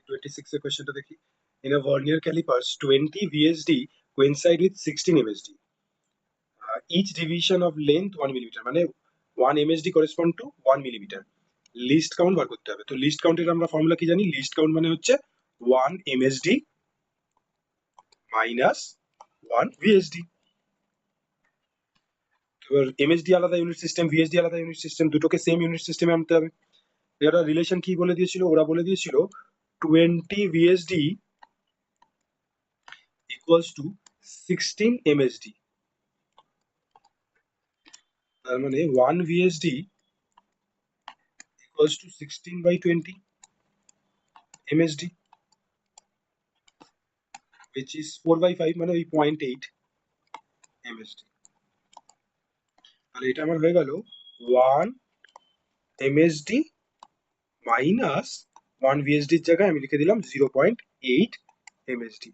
26 এর কোশ্চেনটা দেখি। In a vernier calipers, 20 VSD coincide with 16 MSD. Each division of length 1 millimeter, মানে 1 MSD correspond to 1 millimeter. Least count বার করতে হবে। তো লিস্ট কাউন্টের আমরা ফর্মুলা কি জানি? লিস্ট কাউন্ট মানে হচ্ছে 1 MSD মাইনাস 1 VSD। এবার এমএসডি আলাদা ইউনিট সিস্টেম, ভিএসডি আলাদা ইউনিট সিস্টেম, দুটোকে সেম ইউনিট সিস্টেমে আনতে হবে। এরা রিলেশন কি বলে দিয়েছিল? ওরা বলে দিয়েছিল 20 ভিএসডি ইকুয়ালস টু 16 এমএসডি। তার মানে 1 VSD equals two 16/20 MSD, which is 4/5, মানে ওই 0.8 এমএসডি। তাহলে এটা আমার হয়ে গেল 1 এমএসডি মাইনাস 1 ভিএসডির জায়গায় আমি লিখে দিলাম 0.8 এমএসডি।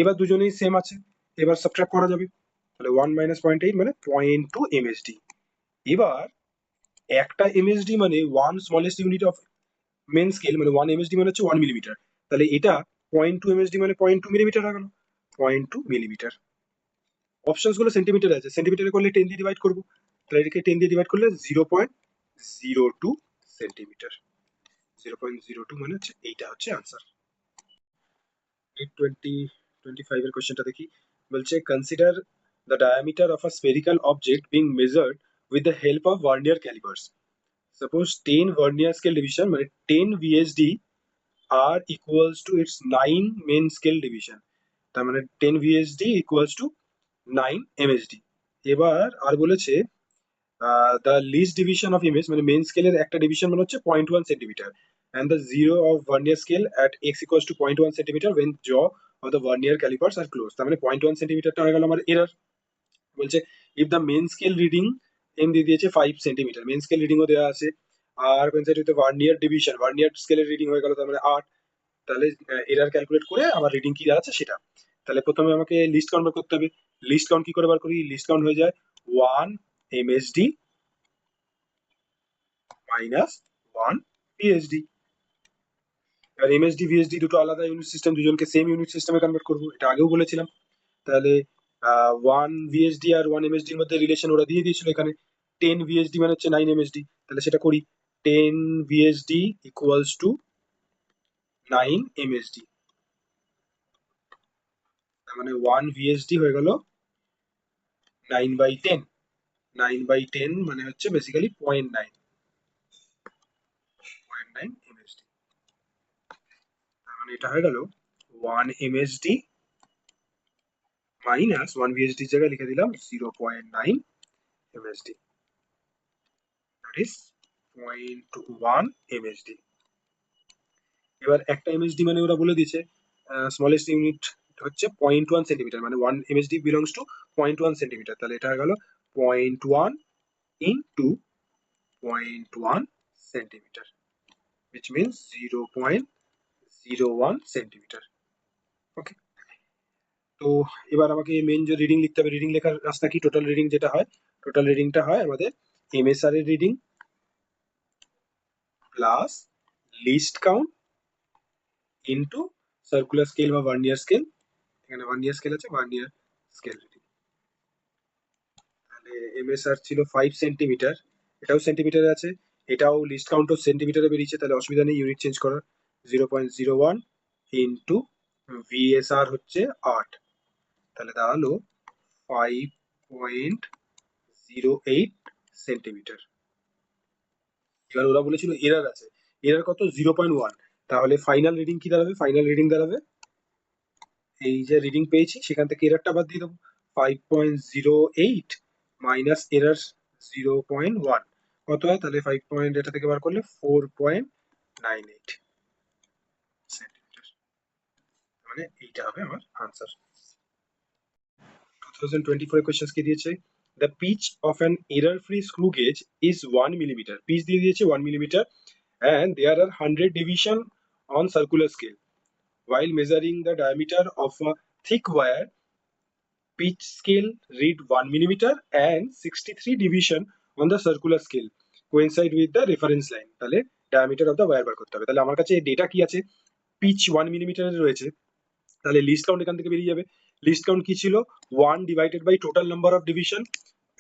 এবার দুজনেই সেম আছে, এবার সাবট্রাক্ট করা যাবে। তাহলে 1 মাইনাস 0.8 মানে 0.2 এমএসডি। এবার একটা এমএসডি মানে 1 smallest unit of main scale, মানে 1 এমএসডি মানে হচ্ছে 1 মিলিমিটার। তাহলে এটা 0.2 এমএসডি মানে 0.2 মিলিমিটার হয়ে গেল, 0.2 মিলিমিটার। অপশনস গুলো সেন্টিমিটার আছে, সেন্টিমিটারে করলে 10 দিয়ে ডিভাইড করবো, তাহলে এটাকে 10 দিয়ে ডিভাইড করলে 0.02 সেন্টিমিটার। 0.02 মানে হচ্ছে এইটা হচ্ছে আনসার। 25 এর কোশ্চেনটা দেখি। বলছে consider the diameter of a spherical object being measured with the help of vernier callipers. Suppose 10 vernier scale division মানে 10 ভিএসডি আর equals to its 9 main scale division. তার মানে 10 ভিএসডি ইকুয়ালস টু 9 এমএসডি। এবার আর বলেছে the least division of image, মানে main স্কেলের একটা ডিভিশন মানে হচ্ছে 0.1 centimetre, and the zero of vernier scale at x equals to 0.1 centimeter when jaw of the vernier calipers are closed। তার মানে 0.1 সেন্টিমিটারটা হয়ে গেল আমার এরর। বলছে if the main scale reading M দিয়ে দিয়েছে 5 সেন্টিমিটার, মেন স্কেল রিডিংও দেওয়া আছে, আর coincide with vernier division, vernier স্কেলের রিডিং হয়ে গেল তার মানে 8। তাহলে এরর ক্যালকুলেট করে আমার রিডিং কি দাঁড়াচ্ছে সেটা। তাহলে প্রথমে আমাকে লিস্ট কাউন্ট বার করতে হবে। লিস্ট কাউন্ট কি করে বার করি? লিস্ট কাউন্ট হয়ে যায় 1 এমএসডি মাইনাস 1 পিএইচডি। এবার এমএসডি ভিএসডি দুটো আলাদা ইউনিট সিস্টেম, দুজনকে সেম ইউনিট সিস্টেমে কনভার্ট করবো, এটা আগেও বলেছিলাম। তাহলে 1 ভিএসডি আর 1 এমএসডি এর মধ্যে রিলেশন ওরা দিয়ে দিয়েছিল এখানে। 10 ভিএসডি মানে হচ্ছে 9 এমএসডি, তাহলে সেটা করি। 10 ভিএসডি ইকুয়ালস টু 9 এমএসডি, তার মানে 1 ভিএসডি হয়ে গেল 9/10। 9/10 মানে হচ্ছে বেসিক্যালি 0.9 এমএসডি। তার মানে এটা হয়ে গেল 1 এমএসডি মাইনাস 1 ভিএসডি এর জায়গায় লিখে দিলাম 0.9 এমএসডি, দ্যাট ইজ 0.1 এমএসডি। এবার একটা এমএসডি মানে ওরা বলে দিয়েছে স্মলেস্ট ইউনিট হচ্ছে 0.1 সেন্টিমিটার, মানে 1 এমএসডি বিলংস টু 0.1 সেন্টিমিটার। তাহলে এটা হয়ে গেল 0.1 into 0.1 centimeter, which means 0.01 centimeter. Okay, তো এবার আমাকে মেন যে রিডিং লিখতে হবে, রিডিং লেখার রাস্তা কি? টোটাল রিডিং যেটা হয়, টোটাল রিডিংটা হয় আমাদের এমএসআর এর reading plus list count into circular scale বা ভার্নিয়ার স্কেল। এখানে ভার্নিয়ার স্কেল আছে, ভার্নিয়ার স্কেল রিডিং। তাহলে এমএসআর ছিল 5 সেন্টিমিটার, এটাও সেন্টিমিটারে আছে, এটাও লিস্ট কাউন্টও সেন্টিমিটারে বেরিয়েছে, তাহলে অসুবিধা নেই ইউনিট চেঞ্জ করার। 0.01 ইন্টু ভিএসআর হচ্ছে 8, তাহলে দাঁড়ালো 5.08 সেন্টিমিটার। এবার ওরা বলেছিল এরার আছে, এরার কত? 0.1। তাহলে ফাইনাল রিডিং কি দাঁড়াবে? ফাইনাল রিডিং দাঁড়াবে এই যে রিডিং পেয়েছি সেখান থেকে এরারটা বাদ দিয়ে দেবো, 5.08 মাইনাস এরার 0.1 কত হয়? তাহলে 5 পয়েন্ট এটা থেকে বার করলে 4.98 সেন্টিমিটার, মানে এইটা হবে আমার আনসার। 2024 কোয়েশ্চেন্স কি দিয়েছে? The pitch of an error-free screw gauge is 1 millimeter. Pitch দিয়ে দিয়েছে 1 millimeter and there are 100 division on circular scale. While measuring the diameter of a thick wire, pitch scale read 1 millimeter and 63 division on the circular scale coincide with the reference line. তাহলে diameter of the wire বার করতে হবে। তাহলে আমার কাছে data কি আছে? Pitch 1 মিলিমিটারের রয়েছে, তাহলে লিস্ট কাউন্ট এখান থেকে বেরিয়ে যাবে। লিস্ট কাউন্ট কি ছিল? 1 divided by total number of division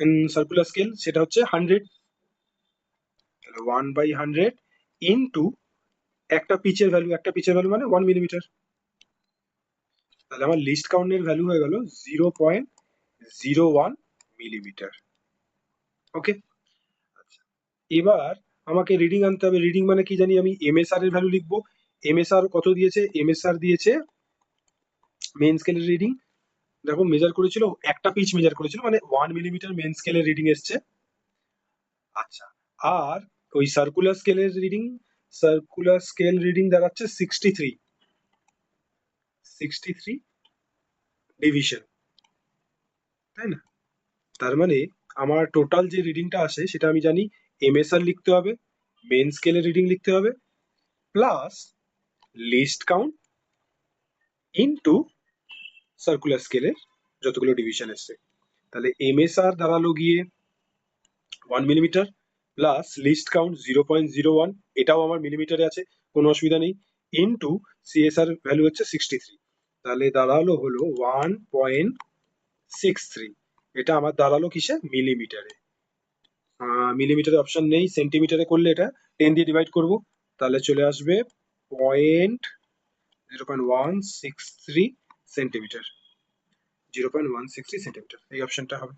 in circular scale, সেটা হচ্ছে 100। তাহলে 1/100 ইনটু একটা পিচের ভ্যালু মানে 1 মিলিমিটার। তাহলে আমার লিস্ট কাউন্টের ভ্যালু হয়ে গেল 0.01 মিলিমিটার। ওকে, এবার আমাকে রিডিং আনতে হবে। রিডিং মানে কি জানি আমি? এমএসআর এর ভ্যালু লিখবো। এমএসআর কত দিয়েছে? এমএসআর দিয়েছে মেন স্কেলের রিডিং, দেখো মেজার করেছিল, একটা পিচ মেজার করেছিল, মানে 1 মিলিমিটার মেন স্কেলের রিডিং এসছে। আচ্ছা, আর ওই সার্কুলার স্কেল রিডিং দাঁড়াচ্ছে 63 ডিভিশন, তাই না? তার মানে আমার টোটাল যে রিডিংটা আসে সেটা আমি জানি এমএসআর লিখতে হবে, মেন স্কেলের রিডিং লিখতে হবে, plus list count into circular স্কেলের যতগুলো ডিভিশন এসছে। তাহলে এমএসআর দাঁড়ালো গিয়ে 1 মিলিমিটার প্লাস লিস্ট কাউন্ট 0.01, এটাও আমার মিলিমিটারে আছে, কোনো অসুবিধা নেই, ইনটু সিএসআর ভ্যালু হচ্ছে 63, তাহলে দাঁড়ালো হলো 1.63। এটা আমার দাঁড়ালো কিসে? মিলিমিটারে। মিলিমিটারে অপশন নেই, সেন্টিমিটারে করলে এটা 10 দিয়ে ডিভাইড করব, তাহলে চলে আসবে 0.163 সেন্টিমিটার। 0.163 সেন্টিমিটার, এই অপশনটা হবে।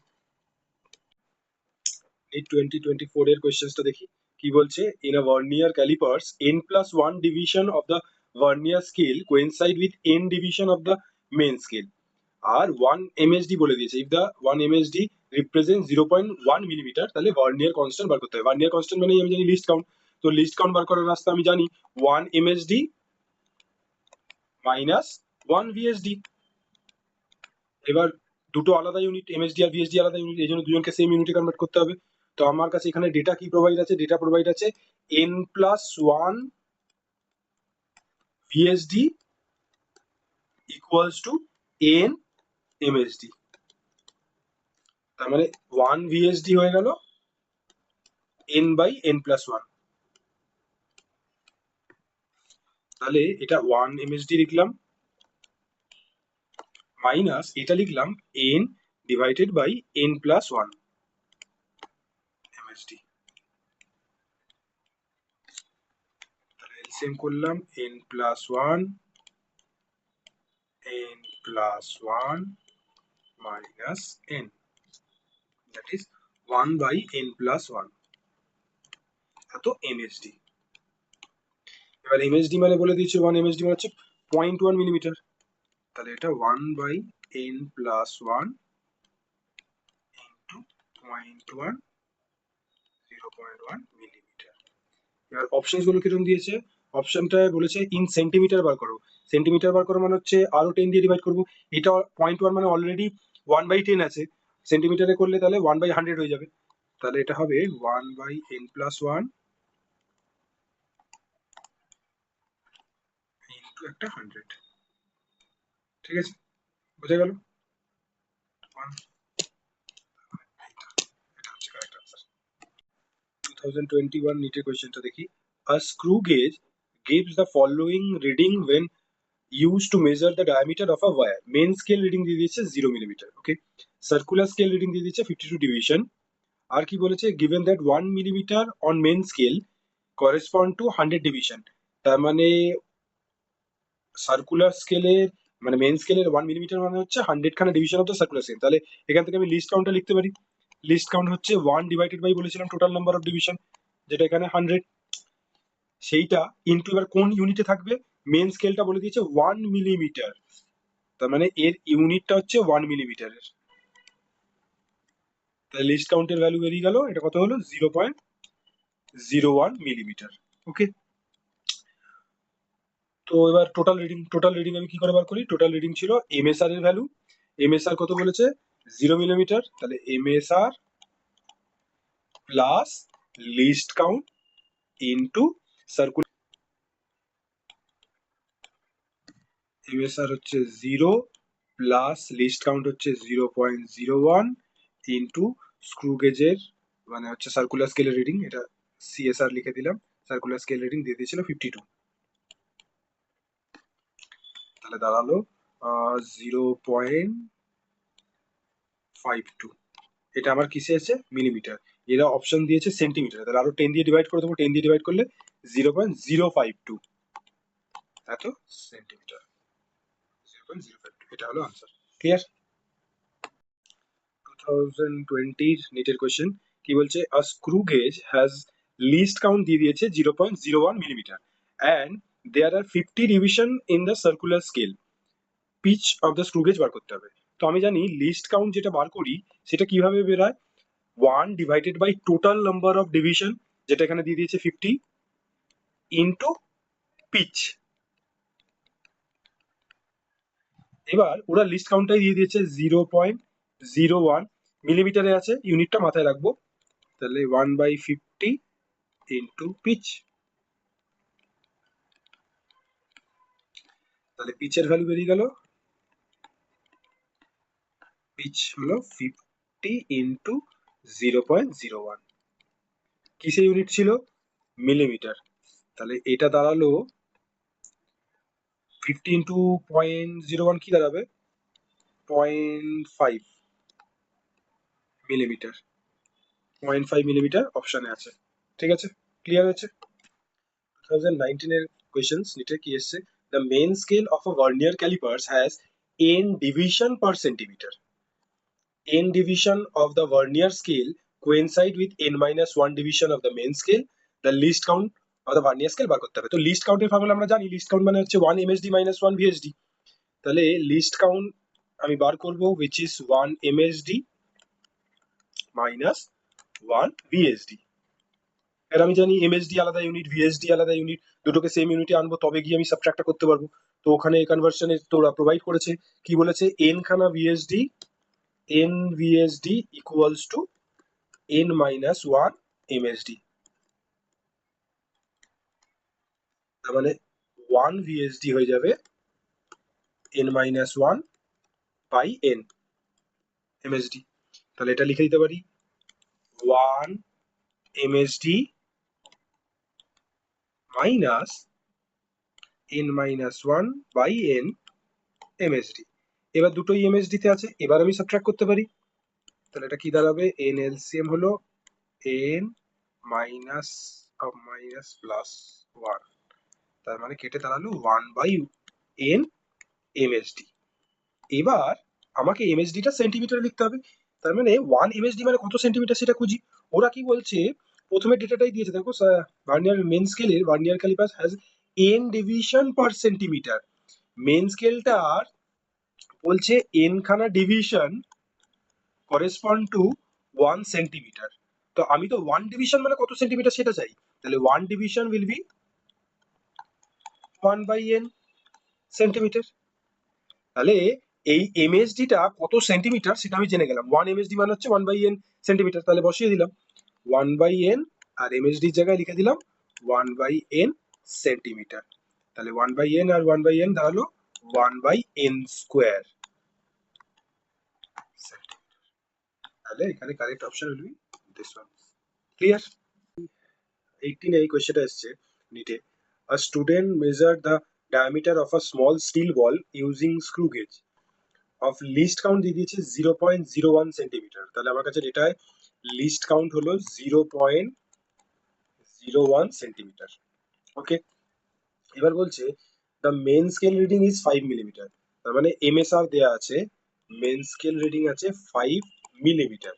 এই 2024 এর কোয়েশ্চেন্সটা দেখি কি বলছে। In a vernier callipers n+1 division of the vernier scale coincide with n division of the main scale আর 1 msd বলে দিয়েছে। If the 1 msd represent 0.1 millimetre, তাহলে ভার্নিয়ার কনস্ট্যান্ট বার করতে হবে। ভার্নিয়ার কনস্ট্যান্ট মানে আমি জানি লিস্ট কাউন্ট, তো লিস্ট কাউন্ট বার করার রাস্তা আমি জানি 1 msd মাইনাস 1 vsd। এবার দুটো আলাদা ইউনিট, এমএসডি আর ভিএসডি আলাদা ইউনিট, এই জন্য দুজনকে সেম ইউনিটে কনভার্ট করতে হবে। তো আমার কাছে এখানে ডেটা কি প্রোভাইড আছে? ডেটা প্রোভাইড আছে n+1 VSD equals two n MSD. তার মানে 1 ভিএসডি হয়ে গেল n/n+1। তাহলে এটা 1 এমএসডি লিখলাম মাইনাস এটা লিখলাম n divided by n+1 MSD. তাহলে এলসিএম করলাম n+1 minus n, that is 1/n+1, এত এমএসডি। এবার এমএসডি মানে বলে দিয়েছে 1 এমএসডি মানে হচ্ছে 0.1 মিলিমিটার, তাহলে এটা 1/n+1 ইন্টু 0.1 0.1 মিলিমিটার। এবার অপশনস গুলো কিরকম দিয়েছে? অপশনটায় বলেছে ইন সেন্টিমিটার বার করো। সেন্টিমিটার বার করো মানে হচ্ছে আরো 10 দিয়ে ডিভাইড করবো, এটা 0.1 মানে অলরেডি 1/10 আছে, সেন্টিমিটারে করলে তাহলে 1/100 হয়ে যাবে, তাহলে এটা হবে 1/n+1 ইন্টু একটা 100। ঠিক আছে, বোঝা গেল? এটা হচ্ছে কারেক্ট আনসার। 2021 নিটের কোয়েশ্চেনটা দেখি। A screw gauge gives the following reading when used to measure the diameter of a wire. Main scale reading দিয়ে দিয়েছে 0 মিলিমিটার, ওকে। সার্কুলার স্কেল রিডিং দিয়ে দিয়েছে 52 ডিভিশন। আর কি বলেছে? given that 1 millimetre on main scale correspond to 100 division. তার মানে circular স্কেলের মানে মেন স্কেলের 1 মিলিমিটার মানে হচ্ছে 100 খানা division of the circular scale. তাহলে এখান থেকে আমি লিস্ট কাউন্টটা লিখতে পারি। লিস্ট কাউন্ট হচ্ছে 1 ডিভাইডেড বাই বলেছিলাম টোটাল নাম্বার অফ ডিভিশন, যেটা এখানে 100, সেইটা ইনটু এবার কোন ইউনিটে থাকবে? মেন স্কেলটা বলে দিয়েছে 1 মিলিমিটার, তার মানে এর ইউনিটটা হচ্ছে 1 মিলিমিটারের। তাহলে লিস্ট কাউন্টের ভ্যালু বেরিয়ে গেল, এটা কত হলো? 0.01 মিলিমিটার। ওকে, তো এবার টোটাল রিডিং আমি কি করে বার করি? টোটাল রিডিং ছিল এমএসআর এর ভ্যালু, এমএসআর কত বলেছে? 0 মিলিমিটার, তাহলে MSR plus list count into circular. MSR হচ্ছে 0 প্লাস লিস্ট কাউন্ট হচ্ছে 0.01 ইনটু স্ক্রু গেজের মানে হচ্ছে সার্কুলার স্কেলের রিডিং, এটা সিএসআর লিখে দিলাম, সার্কুলার স্কেল রিডিং দিয়ে দিয়েছিল 52। তাহলে দাঁড়ালো 0.52। এটা আমার কিসে আছে? মিলিমিটার। এরা অপশন দিয়েছে সেন্টিমিটার, তাহলে আরো 10 দিয়ে ডিভাইড করে দেবো। 10 দিয়ে ডিভাইড করলে 0.052 এত সেন্টিমিটার। 0.052 এটা হলো আনসার। ক্লিয়ার? 2020 নিটের কোয়েশ্চেন কি বলছে? A screw gauge has least count দিয়ে দিয়েছে 0.01 millimeter and there are 50 division in the circular scale. Pitch of the screw gauge বার করতে হবে। তো আমি জানি লিস্ট কাউন্ট যেটা বার করি সেটা কিভাবে বেরোয়? 1 divided by total number of division, যেটা এখানে দিয়ে দিয়েছে 50, ইনটু পিচ। এবার ওরা লিস্ট কাউন্টটাই দিয়ে দিয়েছে 0.01 মিলিমিটারে আছে, ইউনিটটা মাথায় রাখবো। তাহলে 1/50 ইন্টু পিচ। তাহলে পিচের ভ্যালু বেরিয়ে গেল, পিচ হলো 50 ইন্টু 0.01। কিসে ইউনিট ছিল? মিলিমিটার। তাহলে এটা দাঁড়ালো 50 ইন্টু 0.01 কি দাঁড়াবে? 0.5 মিলিমিটার। 0.5 মিলিমিটার অপশনে আছে। ঠিক আছে? ক্লিয়ার হয়েছে? 2019 এর কোয়েশ্চেন্স নিটে কি এসছে? The main scale of a vernier callipers has n division per centimeter. n division of the vernier scale coincide with n minus 1 division of the main scale. The least count of the vernier scale বার করতে হবে। তো list কাউন্টের formula আমরা জানি, least count মানে হচ্ছে 1 msd minus 1 vsd। তাহলে list count আমি বার করব which is 1 msd minus 1 vsd। এর আমি জানি এমএসডি আলাদা ইউনিট, ভিএসডি আলাদা ইউনিট, দুটোকে সেম ইউনিটে আনবো তবে গিয়ে আমি সাবট্রাক্টটা করতে পারবো। তো ওখানে কনভার্সনে তোরা প্রোভাইড করেছে, কি বলেছে? এন খানা VSD, N VSD equals to N minus one MSD. তার মানে ওয়ান ভিএসডি হয়ে যাবে N minus one by N MSD. তাহলে এটা লিখে দিতে পারি one MSD minus N minus one by N MSD. এবার দুটোই এমএসডি তে আছে, এবার আমি সাবট্রাক্ট করতে পারি। তাহলে এটা কি দাঁড়াবে? এন এলসিএম হলো N minus minus plus one, তার মানে কেটে দাঁড়ালো ওয়ান বাই এন এমএসডি। এবার আমাকে এমএসডিটা সেন্টিমিটারে লিখতে হবে। তার মানে ওয়ান এমএসডি মানে কত সেন্টিমিটার সেটা খুঁজি। ওরা কি বলছে? প্রথমে ডেটাটাই দিয়েছে, দেখো ভার্নিয়ার মেন স্কেলের vernier caliper has N division per centimeter. Main স্কেলটার বলছে এন খানা ডিভিশন করেসপন্ড টু 1 সেন্টিমিটার। তো আমি তো 1 ডিভিশন মানে কত সেন্টিমিটার সেটা চাই। তাহলে 1 division will be 1 by n centimetre. তাহলে এই এমএসডিটা কত সেন্টিমিটার সেটা আমি জেনে গেলাম। 1 এমএসডি মানে হচ্ছে 1 বাই n সেন্টিমিটার। তাহলে বসিয়ে দিলাম 1 বাই n, আর এমএসডির জায়গায় লিখে দিলাম 1 বাই n সেন্টিমিটার। তাহলে 1 বাই n আর 1 বাই n দাঁড়ালো 1 বাই n স্কোয়ার সেন্টিমিটার। তাহলে এখানে correct option will be this one. Clear? 18 এই কোয়েশ্চেনটা এসছে নিটে। A student measured the diameter of a small steel ball using screw gauge of least count দিয়ে দিয়েছে 0.01 centimetre. তাহলে আমার কাছে ডেটায় লিস্ট কাউন্ট হলো 0.01 সেন্টিমিটার। ওকে, এবার বলছে the main scale reading is 5 millimetre. তার মানে এমএসআর দেয়া আছে, মেন স্কেল রিডিং আছে 5 মিলিমিটার।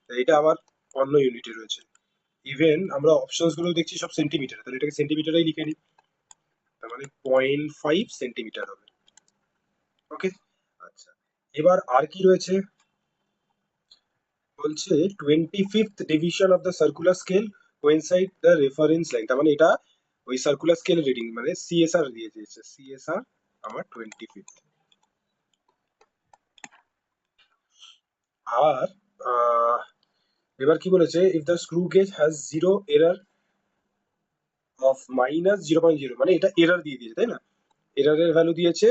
এটা আবার অন্য ইউনিটে রয়েছে। ইভেন আমরা অপশনস গুলো দেখছি সব সেন্টিমিটার, তাহলে এটাকে সেন্টিমিটারেই লিখে নিই। তার মানে 0.5 সেন্টিমিটার হবে। ওকে, আচ্ছা এবার আর কি রয়েছে? বলছে 25th division of the circular scale coincide the reference line. তার মানে এটা ওই সার্কুলার স্কেল রিডিং মানে সিএসআর দিয়ে দিয়েছে, সিএসআর আমার 25th। আর এবার কি বলেছে? If the screw gauge has zero error of minus 0.0, মানে এটা এরার দিয়ে দিয়েছে তাই না? এরারের ভ্যালু দিয়েছে,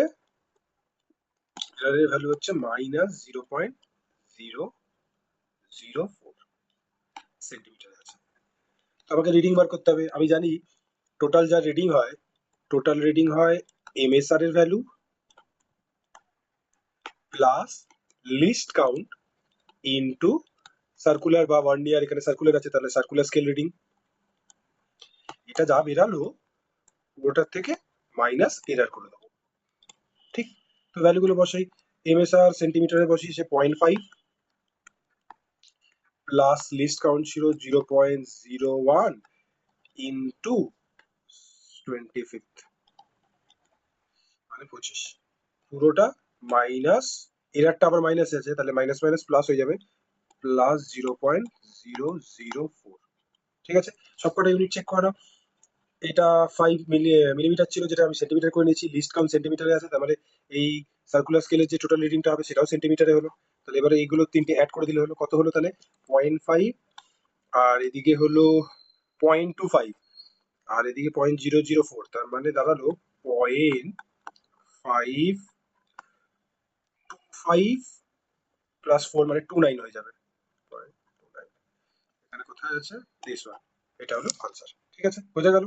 এরারের ভ্যালু হচ্ছে মাইনাস 0.004 সেন্টিমিটার আছে। আমাকে রিডিং বার করতে হবে। আমি জানি টোটাল যা রিডিং হয়, টোটাল রিডিং হয় এমএসআর এর value plus list count into circular বা ভার্নিয়ার, এখানে সার্কুলার আছে তাহলে সার্কুলার স্কেল রিডিং, এটা যা বেরালো ওটার থেকে মাইনাস এরার করে দেবো। ঠিক, তো ভ্যালুগুলো বসাই। এমএসআর সেন্টিমিটারে বসিয়েছে 0.5 প্লাস লিস্ট কাউন্ট ছিল 0.01 ইন্টু 25 মানে 25, পুরোটা মাইনাস, এরারটা আবার মাইনাস আছে তাহলে মাইনাস মাইনাস প্লাস হয়ে যাবে, প্লাস 0.004। ঠিক আছে, সবকটা ইউনিট চেক করো। এটা 5 মিলিমিটার ছিল, যেটা আমি সেন্টিমিটার করে নিয়েছি, লিস্ট কাউন্ট সেন্টিমিটারে আছে, তার মানে এই সার্কুলার স্কেলের যে টোটাল রিডিংটা হবে সেটাও সেন্টিমিটারে হলো। তাহলে এবারে এইগুলো তিনটে অ্যাড করে দিলে হলো কত হলো, তাহলে 0.5, আর এদিকে হলো 0.25, আর এদিকে 0.004, তার মানে দাঁড়ালো 0.525 প্লাস 4 মানে 29 হয়ে যাবে। 0.29 এখানে কোথায় আছে, দিস ওয়ান, এটা হলো আনসার। ঠিক আছে, বোঝা গেল।